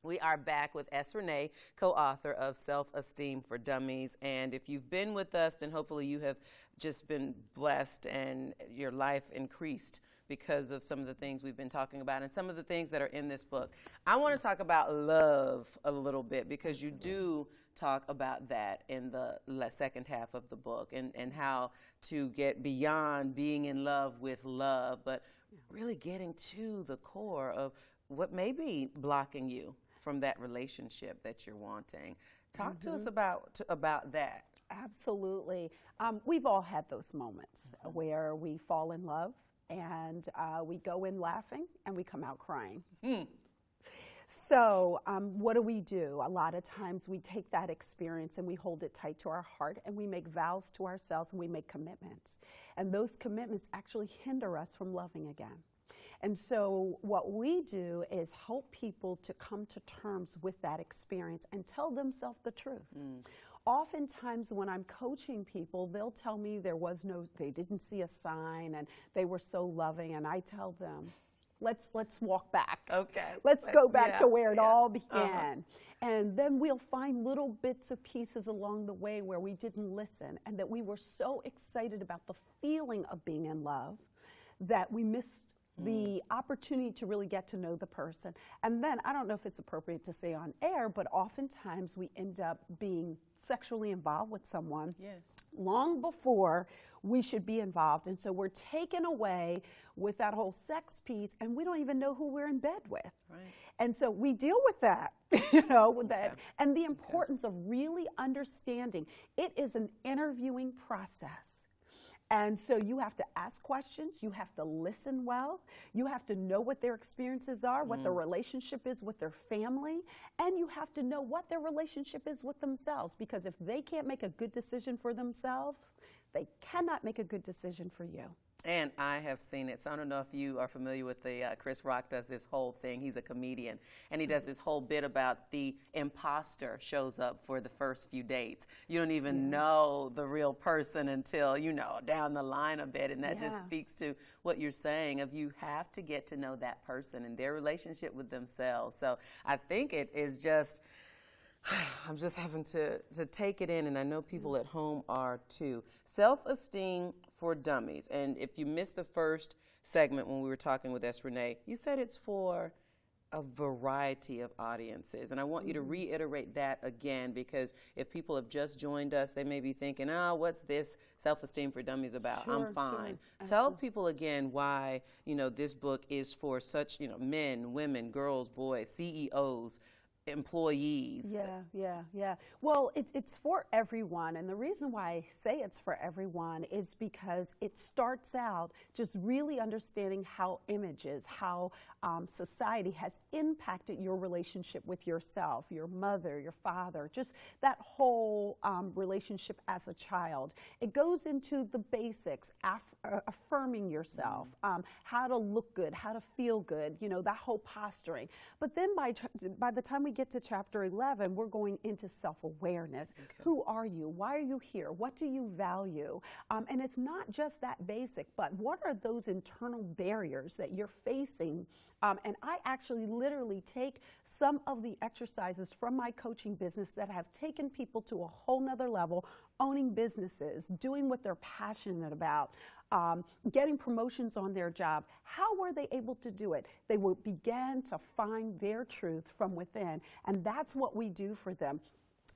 We are back with S. Renee, co-author of Self-Esteem for Dummies. And if you've been with us, then hopefully you have just been blessed and your life increased because of some of the things we've been talking about and some of the things that are in this book. I want to talk about love a little bit because you do talk about that in the second half of the book and how to get beyond being in love with love, but really getting to the core of what may be blocking you from that relationship that you're wanting. Talk to us about that. Absolutely. We've all had those moments where we fall in love and we go in laughing and we come out crying. So what do? A lot of times we take that experience and we hold it tight to our heart and we make vows to ourselves and we make commitments. And those commitments actually hinder us from loving again. And so what we do is help people to come to terms with that experience and tell themselves the truth. Oftentimes when I'm coaching people, they'll tell me they didn't see a sign and they were so loving, and I tell them, let's walk back. Okay. Let's go back to where it all began. And then we'll find little bits of pieces along the way where we didn't listen and that we were so excited about the feeling of being in love that we missed the opportunity to really get to know the person. And then, I don't know if it's appropriate to say on air, but oftentimes we end up being sexually involved with someone long before we should be involved. And so we're taken away with that whole sex piece and we don't even know who we're in bed with. And so we deal with that, with that. And the importance of really understanding it is an interviewing process. And so you have to ask questions, you have to listen well, you have to know what their experiences are, what their relationship is with their family, and you have to know what their relationship is with themselves, because if they can't make a good decision for themselves, they cannot make a good decision for you. And I have seen it. So I don't know if you are familiar with the Chris Rock does this whole thing. He's a comedian, and he does this whole bit about the imposter shows up for the first few dates. You don't even know the real person until, down the line a bit, and that just speaks to what you're saying of you have to get to know that person and their relationship with themselves. So I think it is just, I'm just having to take it in, and I know people at home are too. Self-Esteem for Dummies. And if you missed the first segment when we were talking with S. Renee, you said it's for a variety of audiences. And I want you to reiterate that again, because if people have just joined us, they may be thinking, what's this Self-Esteem for Dummies about? I'm fine. Tell people again why, this book is for such, men, women, girls, boys, CEOs, employees. Yeah. Well, it's for everyone, and the reason why I say it's for everyone is because it starts out just really understanding how images, how society has impacted your relationship with yourself, your mother, your father, just that whole relationship as a child. It goes into the basics, affirming yourself, how to look good, how to feel good, that whole posturing. But then by the time we get to chapter 11, we're going into self-awareness. Who are you? Why are you here? What do you value? And it's not just that basic, but what are those internal barriers that you're facing? And I actually literally take some of the exercises from my coaching business that have taken people to a whole nother level, owning businesses, doing what they're passionate about, getting promotions on their job. How were they able to do it? They began to find their truth from within, and that's what we do for them.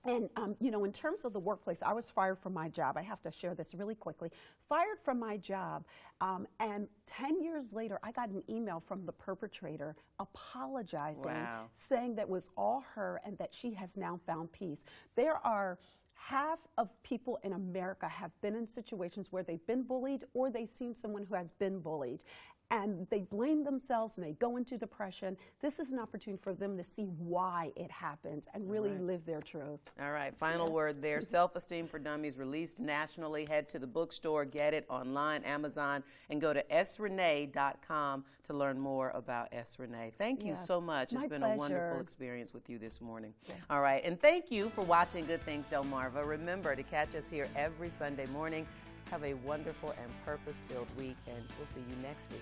And, in terms of the workplace, I was fired from my job. I have to share this really quickly. Fired from my job, and 10 years later, I got an email from the perpetrator apologizing, saying that it was all her and that she has now found peace. There are half of people in America have been in situations where they've been bullied or they've seen someone who has been bullied. And they blame themselves and they go into depression. This is an opportunity for them to see why it happens and really live their truth. All right, final word there. Self-Esteem for Dummies, released nationally. Head to the bookstore, get it online, Amazon, and go to srenee.com to learn more about S. Renee. Thank you so much. It's been a wonderful experience with you this morning. All right, and thank you for watching Good Things Delmarva. Remember to catch us here every Sunday morning. Have a wonderful and purpose-filled week, and we'll see you next week.